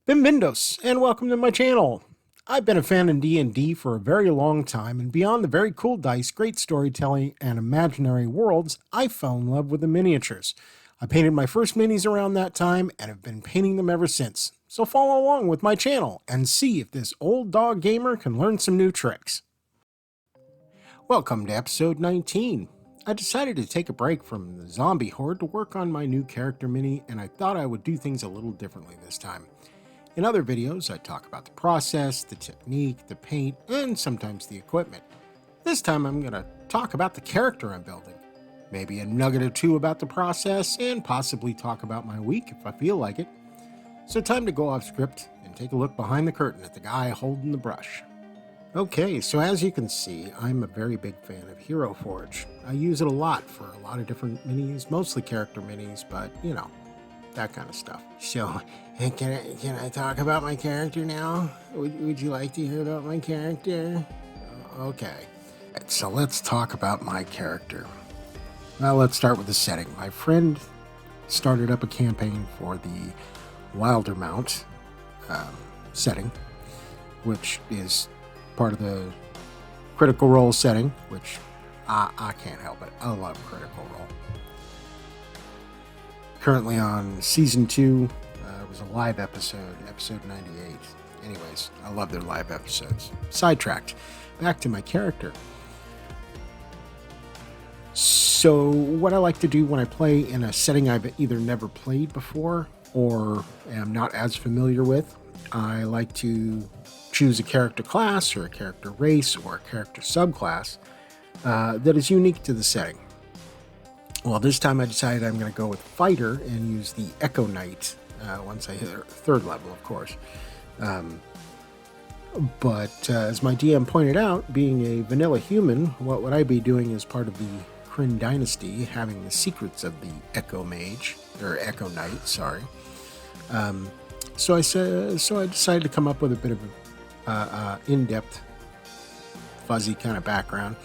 Bienvenidos, and welcome to my channel. I've been a fan of D&D for a very long time, and beyond the very cool dice, great storytelling, and imaginary worlds, I fell in love with the miniatures. I painted my first minis around that time, and have been painting them ever since. So follow along with my channel, and see if this old dog gamer can learn some new tricks. Welcome to episode 19. I decided to take a break from the zombie horde to work on my new character mini, and I thought I would do things a little differently this time. In other videos, I talk about the process, the technique, the paint, and sometimes the equipment. This time I'm going to talk about the character I'm building. Maybe a nugget or two about the process, and possibly talk about my week if I feel like it. So time to go off script and take a look behind the curtain at the guy holding the brush. Okay, so as you can see, I'm a very big fan of Hero Forge. I use it a lot for a lot of different minis, mostly character minis, but you know, that kind of stuff. So, can I talk about my character now? Would you like to hear about my character? Okay. So let's talk about my character. Well, let's start with the setting. My friend started up a campaign for the Wildermount setting, which is part of the Critical Role setting, which I can't help it. I love Critical Role. Currently on season 2, it was a live episode, episode 98. Anyways, I love their live episodes. Sidetracked. Back to my character. So, what I like to do when I play in a setting I've either never played before or am not as familiar with, I like to choose a character class or a character race or a character subclass that is unique to the setting. Well, this time I decided I'm going to go with Fighter and use the Echo Knight once I hit 3rd level, of course. But as my DM pointed out, being a vanilla human, what would I be doing as part of the Kryn Dynasty, having the secrets of the Echo Mage, or Echo Knight, sorry. So I decided to come up with a bit of a in-depth, fuzzy kind of background.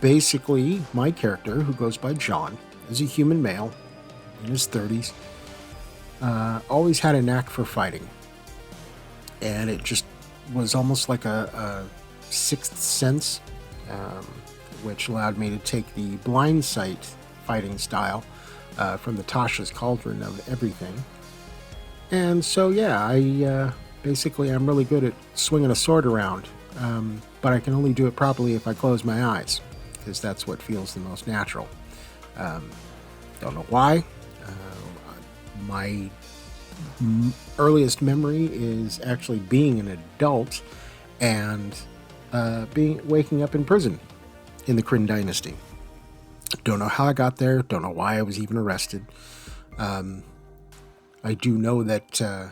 Basically, my character, who goes by John, is a human male in his 30s, always had a knack for fighting. And it just was almost like a sixth sense, which allowed me to take the blind sight fighting style from the Tasha's Cauldron of Everything. And so, yeah, I'm really good at swinging a sword around, but I can only do it properly if I close my eyes, because that's what feels the most natural. Don't know why. My earliest memory is actually being an adult and waking up in prison in the Kryn Dynasty. Don't know how I got there. Don't know why I was even arrested. I do know that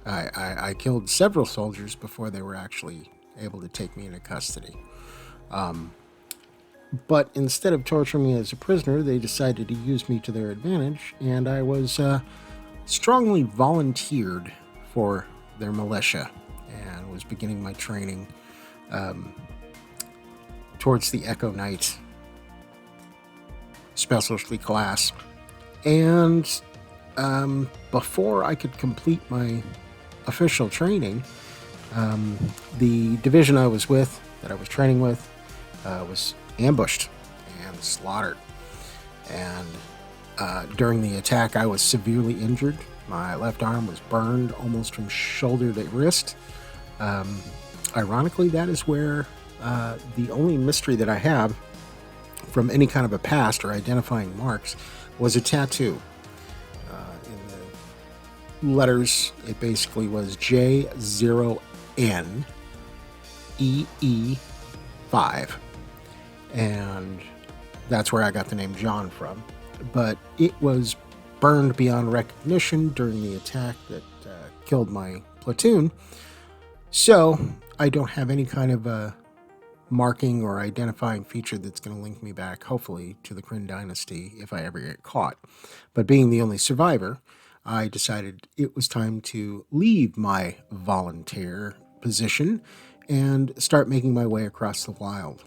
I killed several soldiers before they were actually able to take me into custody. But instead of torturing me as a prisoner, they decided to use me to their advantage, and I was strongly volunteered for their militia and was beginning my training towards the Echo Knight specialty class. And before I could complete my official training, the division I was with, that I was training with, was ambushed and slaughtered. And during the attack, I was severely injured. My left arm was burned almost from shoulder to wrist. Ironically, that is where the only mystery that I have from any kind of a past or identifying marks was a tattoo. In the letters, it basically was J0NEE5. And that's where I got the name John from. But it was burned beyond recognition during the attack that killed my platoon. So I don't have any kind of a marking or identifying feature that's going to link me back, hopefully, to the Kryn Dynasty if I ever get caught. But being the only survivor, I decided it was time to leave my volunteer position and start making my way across the wild.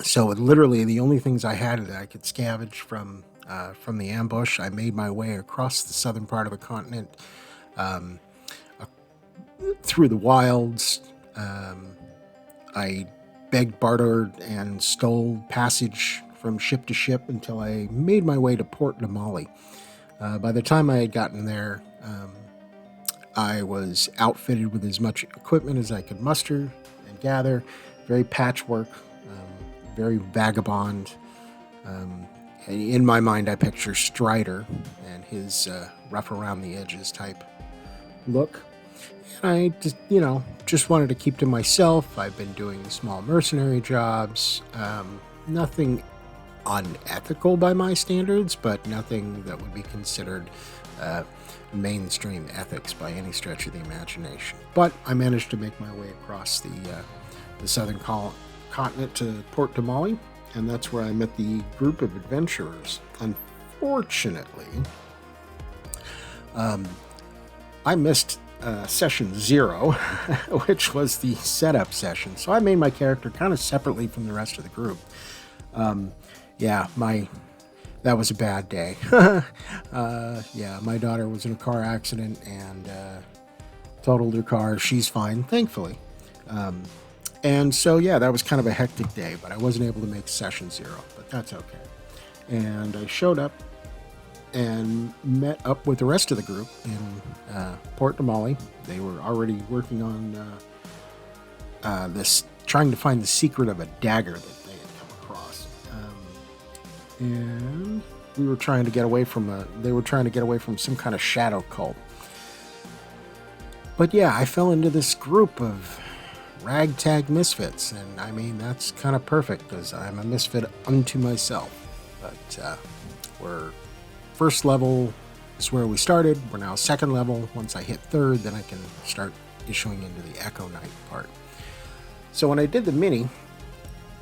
So literally the only things I had that I could scavenge from the ambush, I made my way across the southern part of the continent through the wilds. I begged, bartered, and stole passage from ship to ship until I made my way to Port Namali. By the time I had gotten there, I was outfitted with as much equipment as I could muster and gather. Very patchwork, very vagabond. In my mind, I picture Strider and his rough around the edges type look. And I just wanted to keep to myself. I've been doing small mercenary jobs, nothing unethical by my standards, but nothing that would be considered mainstream ethics by any stretch of the imagination. But I managed to make my way across the southern continent to Port Damali, and that's where I met the group of adventurers. Unfortunately, I missed session 0, which was the setup session. So I made my character kind of separately from the rest of the group. That was a bad day. My daughter was in a car accident and totaled her car. She's fine, thankfully. And so, that was kind of a hectic day, but I wasn't able to make session 0, but that's okay. And I showed up and met up with the rest of the group in Port Damali. They were already working on trying to find the secret of a dagger that they had come across. And we were trying to get away from they were trying to get away from some kind of shadow cult. But I fell into this group of ragtag misfits, and I mean, that's kind of perfect because I'm a misfit unto myself. But we're first level is where we started. We're now second level. Once I hit third, then I can start issuing into the Echo Knight part. So when I did the mini,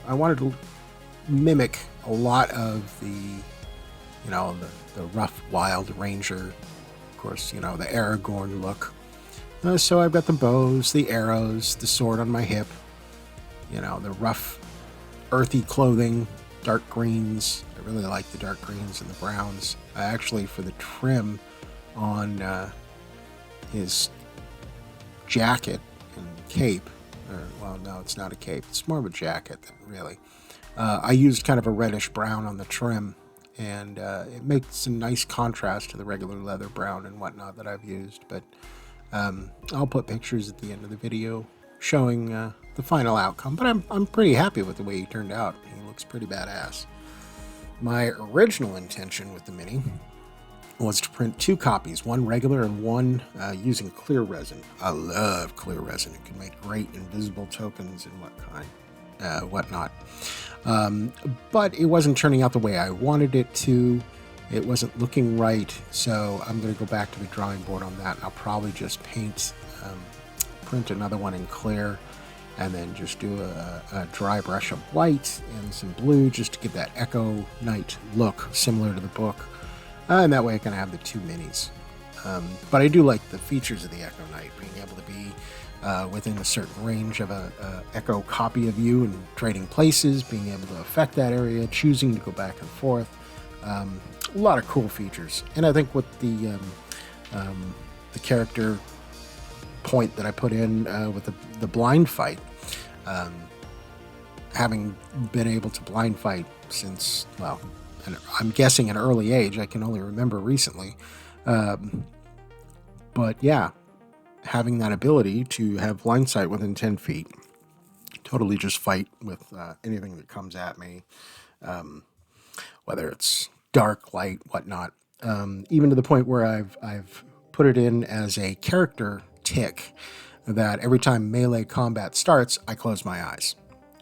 I wanted to mimic a lot of the rough, wild ranger, of course, the Aragorn look. So I've got the bows, the arrows, the sword on my hip, the rough, earthy clothing, dark greens. I really like the dark greens and the browns. Actually, for the trim on his jacket and cape, no, it's not a cape. It's more of a jacket than really. I used kind of a reddish brown on the trim, and it makes a nice contrast to the regular leather brown and whatnot that I've used. But I'll put pictures at the end of the video showing the final outcome. But I'm pretty happy with the way he turned out. He looks pretty badass. My original intention with the mini was to print 2 copies, one regular and one using clear resin. I love clear resin. It can make great invisible tokens and whatnot. But it wasn't turning out the way I wanted it to. It wasn't looking right, so I'm going to go back to the drawing board on that. I'll probably just print another one in clear, and then just do a dry brush of white and some blue just to give that Echo Knight look similar to the book. And that way I can have the 2 minis. But I do like the features of the Echo Knight, being able to be within a certain range of a Echo copy of you and trading places, being able to affect that area, choosing to go back and forth. A lot of cool features. And I think with the character point that I put in with the blind fight, having been able to blind fight since, and I'm guessing an early age, I can only remember recently. But having that ability to have blind sight within 10 feet, totally just fight with anything that comes at me, whether it's dark, light, whatnot. Even to the point where I've put it in as a character tick that every time melee combat starts, I close my eyes.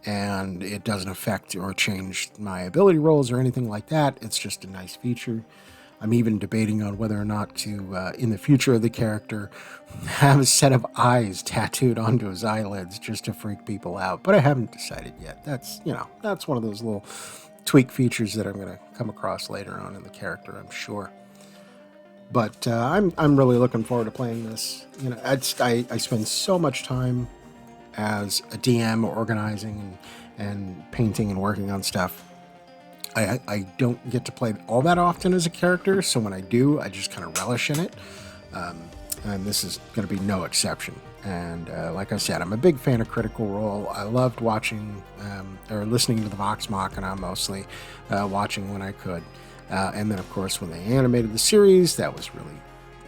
And it doesn't affect or change my ability rolls or anything like that. It's just a nice feature. I'm even debating on whether or not to, in the future of the character, have a set of eyes tattooed onto his eyelids just to freak people out. But I haven't decided yet. That's one of those little tweak features that I'm going to come across later on in the character, I'm sure. But I'm really looking forward to playing this. I spend so much time as a DM organizing and painting and working on stuff. I don't get to play all that often as a character, so when I do, I just kind of relish in it. and this is going to be no exception. And like I said, I'm a big fan of Critical Role. I loved watching or listening to the Vox Machina, mostly watching when I could. And then, of course, when they animated the series, that was really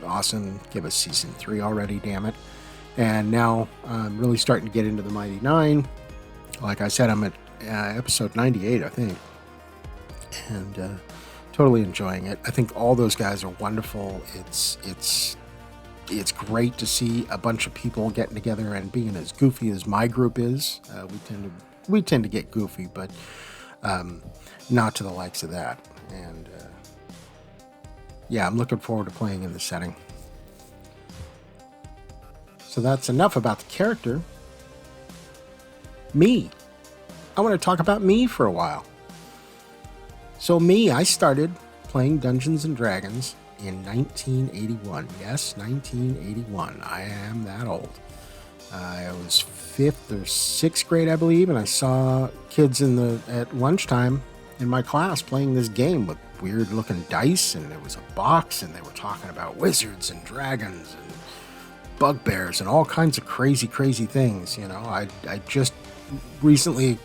awesome. Give us season 3 already, damn it. And now I'm really starting to get into the Mighty Nine. Like I said, I'm at episode 98, I think. And totally enjoying it. I think all those guys are wonderful. It's great to see a bunch of people getting together and being as goofy as my group is. We tend to get goofy, but not to the likes of that. And yeah, I'm looking forward to playing in the setting. So that's enough about the character. Me. I want to talk about me for a while. So me, I started playing Dungeons and Dragons in 1981. Yes, 1981. I am that old. I was 5th or 6th grade, I believe, and I saw kids at lunchtime in my class playing this game with weird looking dice, and it was a box, and they were talking about wizards and dragons and bugbears and all kinds of crazy things. You know, I just recently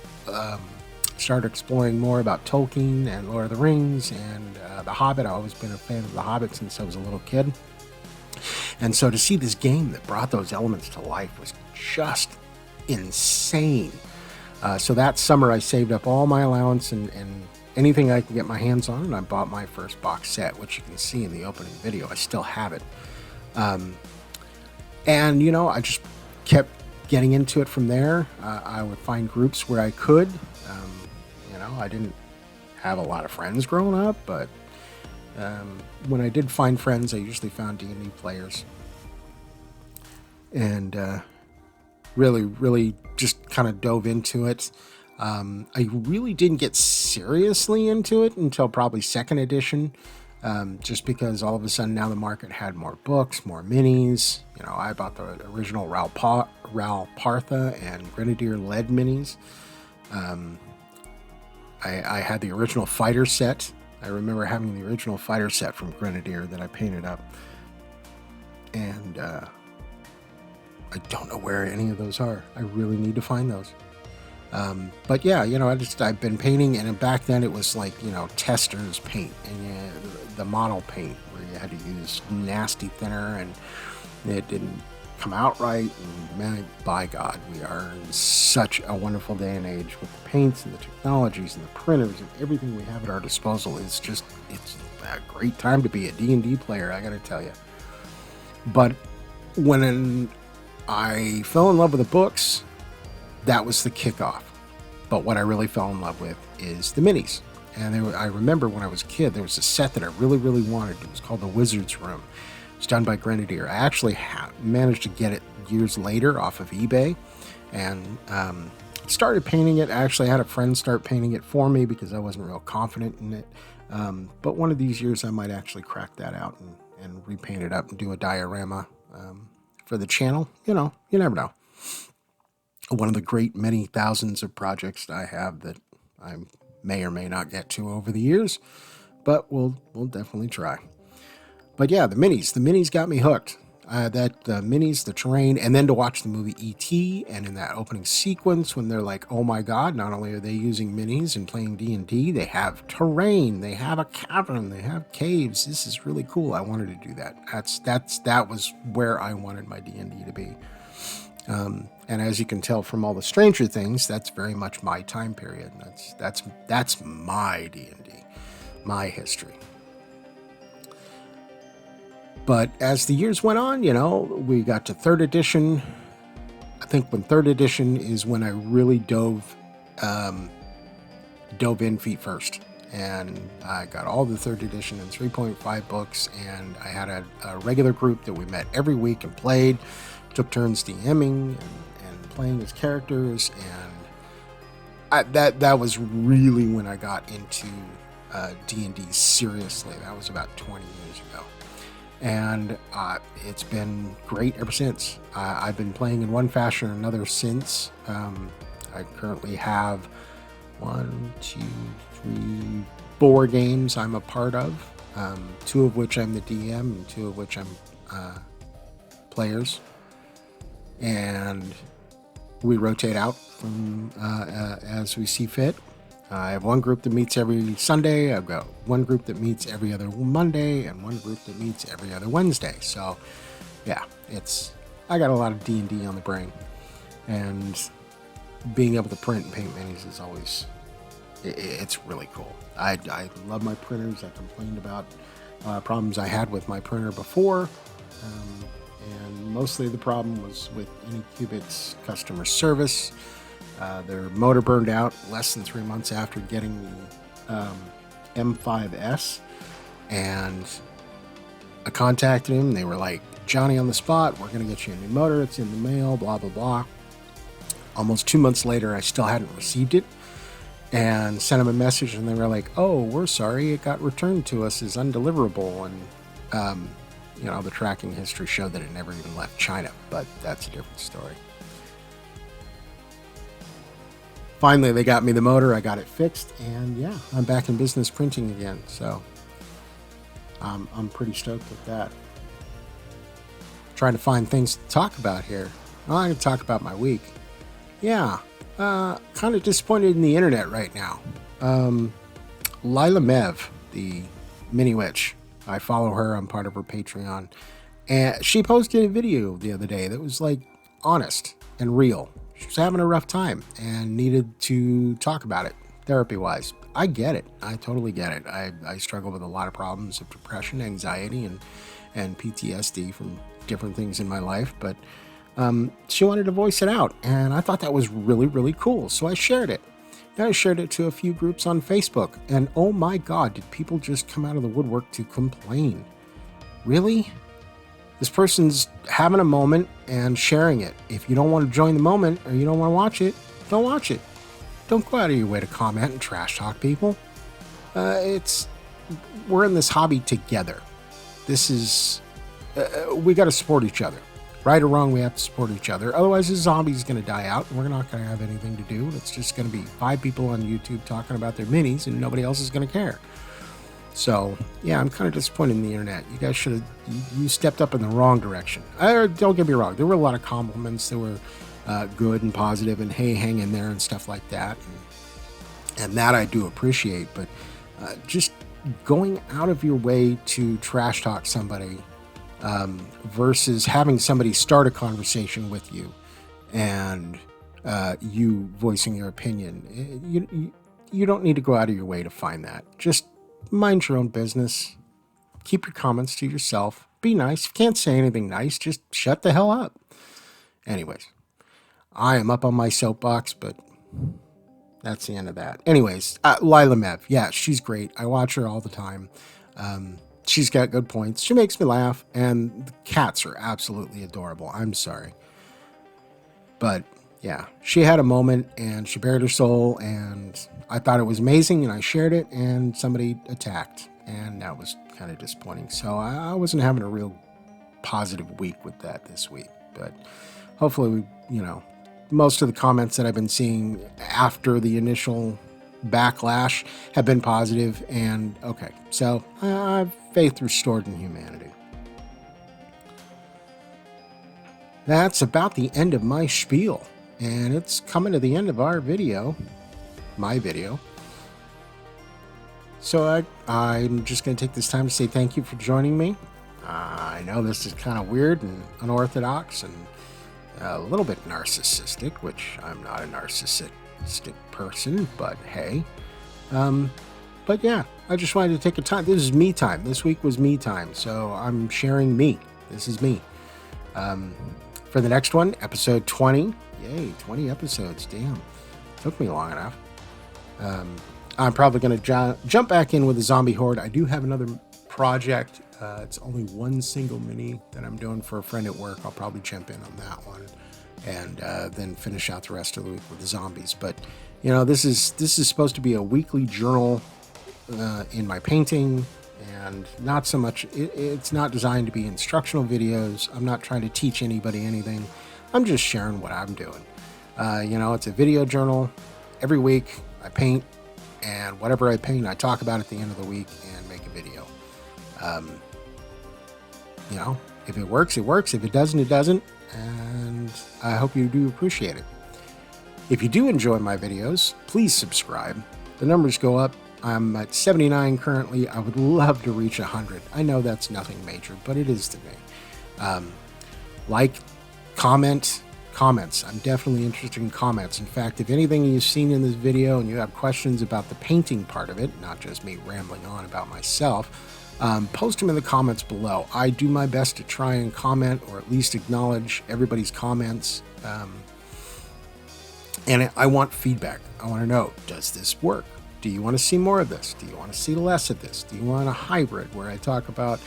started exploring more about Tolkien and Lord of the Rings and The Hobbit. I've always been a fan of The Hobbit since I was a little kid. And so to see this game that brought those elements to life was just insane. So that summer I saved up all my allowance and anything I could get my hands on, and I bought my first box set, which you can see in the opening video. I still have it. And, you know, I just kept getting into it from there. I would find groups where I could. You know, I didn't have a lot of friends growing up, but when I did find friends, I usually found D&D players. And really just kind of dove into it. I really didn't get seriously into it until probably 2nd edition, just because all of a sudden now the market had more books, more minis. You know, I bought the original Ral Partha and Grenadier Lead minis. I had the original fighter set. I remember having the original fighter set from Grenadier that I painted up. And I don't know where any of those are. I really need to find those. But yeah, you know, I've been painting, and back then it was like, you know, tester's paint and the model paint where you had to use nasty thinner and it didn't come out right. And man, by God, we are in such a wonderful day and age with the paints and the technologies and the printers and everything we have at our disposal. It's a great time to be a D&D player, I gotta tell you. But when I fell in love with the books, that was the kickoff. But what I really fell in love with is the minis. And I remember when I was a kid, there was a set that I really wanted. It was called The Wizard's Room. It's done by Grenadier. I actually managed to get it years later off of eBay and started painting it. I actually had a friend start painting it for me because I wasn't real confident in it. But one of these years I might actually crack that out and repaint it up and do a diorama for the channel. You know, you never know. One of the great many thousands of projects that I have that I may or may not get to over the years, but we'll definitely try. But yeah, the minis got me hooked. The minis, the terrain, and then to watch the movie E.T. and in that opening sequence when they're like, oh my God, not only are they using minis and playing D&D, they have terrain, they have a cavern, they have caves. This is really cool. I wanted to do that. That was where I wanted my D&D to be. And as you can tell from all the Stranger Things, that's very much my time period. That's my D&D, my history. But as the years went on, you know, we got to 3rd edition. I think when 3rd edition is when I really dove in feet first. And I got all the 3rd edition and 3.5 books, and I had a regular group that we met every week and played, took turns DMing and playing as characters, and that was really when I got into D&D seriously. That was about 20 years ago. And it's been great ever since. I've been playing in one fashion or another since. I currently have 4 games I'm a part of, 2 of which I'm the DM and 2 of which I'm players, and we rotate out from as we see fit. I have one group that meets every Sunday. I've got one group that meets every other Monday, and one group that meets every other Wednesday. So, yeah, I got a lot of D&D on the brain, and being able to print and paint minis is always, it's really cool. I love my printers. I complained about problems I had with my printer before, and mostly the problem was with Anycubit's customer service. Their motor burned out less than 3 months after getting the M5S, and I contacted him. They were like, Johnny, on the spot, we're going to get you a new motor. It's in the mail, blah, blah, blah. Almost 2 months later, I still hadn't received it, and sent them a message, and they were like, oh, we're sorry, it got returned to us as undeliverable. And the tracking history showed that it never even left China, but that's a different story. Finally, they got me the motor. I got it fixed, and yeah, I'm back in business printing again. So I'm pretty stoked with that. Trying to find things to talk about here. Well, I'm going to talk about my week. Yeah, kind of disappointed in the internet right now. Lila Mev, the mini witch, I follow her. I'm part of her Patreon, and she posted a video the other day that was like honest and real. She was having a rough time and needed to talk about it therapy-wise. I get it. I totally get it. I struggle with a lot of problems of depression, anxiety, and PTSD from different things in my life, but she wanted to voice it out, and I thought that was really, really cool, so I shared it. And I shared it to a few groups on Facebook, and oh my God, did people just come out of the woodwork to complain. Really? This person's having a moment and sharing it. If you don't want to join the moment or you don't want to watch it, don't watch it. Don't go out of your way to comment and trash talk people. We're in this hobby together. This is, we got to support each other. Right or wrong, we have to support each other. Otherwise, the zombie's going to die out, and we're not going to have anything to do. It's just going to be 5 people on YouTube talking about their minis, and nobody else is going to care. So, yeah, I'm kind of disappointed in the internet. You guys should have, you stepped up in the wrong direction. Don't get me wrong. There were a lot of compliments that were good and positive, and hey, hang in there and stuff like that. And that I do appreciate. But just going out of your way to trash talk somebody versus having somebody start a conversation with you and you voicing your opinion, you don't need to go out of your way to find that. Just mind your own business. Keep your comments to yourself. Be nice. If you can't say anything nice, just shut the hell up. Anyways, I am up on my soapbox, but that's the end of that. Anyways, Lila Mev. Yeah, she's great. I watch her all the time. She's got good points. She makes me laugh, and the cats are absolutely adorable. I'm sorry. But yeah, she had a moment, and she bared her soul, and I thought it was amazing, and I shared it, and somebody attacked, and that was kind of disappointing. So I wasn't having a real positive week with that this week, but hopefully, most of the comments that I've been seeing after the initial backlash have been positive, and okay, so I have faith restored in humanity. That's about the end of my spiel, and it's coming to the end of our video, my video. So I'm just going to take this time to say thank you for joining me. I know this is kind of weird and unorthodox and a little bit narcissistic, which I'm not a narcissistic person, but hey. But yeah, I just wanted to take a time. This is me time. This week was me time, so I'm sharing me. This is me. For the next one, episode 20. Yay, 20 episodes. Damn. Took me long enough. I'm probably going to jump back in with the Zombie Horde. I do have another project. It's only one single mini that I'm doing for a friend at work. I'll probably jump in on that one and then finish out the rest of the week with the zombies. But, this is supposed to be a weekly journal in my painting, and not so much, it's not designed to be instructional videos. I'm not trying to teach anybody anything. I'm just sharing what I'm doing. It's a video journal. Every week I paint, and whatever I paint, I talk about at the end of the week and make a video. If it works, it works. If it doesn't, it doesn't. And I hope you do appreciate it. If you do enjoy my videos, please subscribe. The numbers go up. I'm at 79 currently. I would love to reach 100. I know that's nothing major, but it is to me. Like, comments. I'm definitely interested in comments. In fact, if anything you've seen in this video and you have questions about the painting part of it, not just me rambling on about myself, post them in the comments below. I do my best to try and comment or at least acknowledge everybody's comments. And I want feedback. I want to know, does this work? Do you want to see more of this? Do you want to see less of this? Do you want a hybrid where I talk about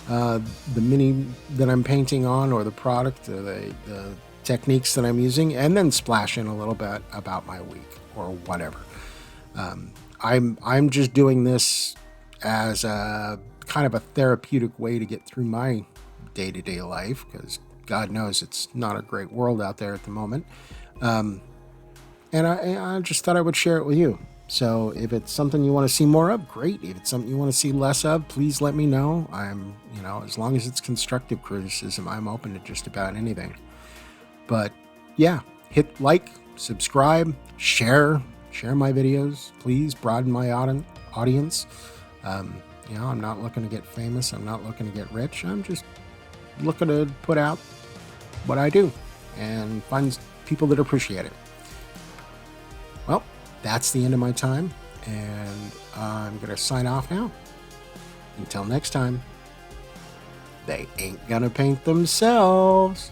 the mini that I'm painting on, or the product, or the techniques that I'm using, and then splash in a little bit about my week or whatever? I'm just doing this as a kind of a therapeutic way to get through my day-to-day life, because God knows it's not a great world out there at the moment. And I just thought I would share it with you. So if it's something you want to see more of, great. If it's something you want to see less of, please let me know. As long as it's constructive criticism, I'm open to just about anything. But yeah, hit like, subscribe, share my videos. Please broaden my audience. I'm not looking to get famous. I'm not looking to get rich. I'm just looking to put out what I do and find people that appreciate it. Well, that's the end of my time, and I'm going to sign off now. Until next time, they ain't gonna paint themselves.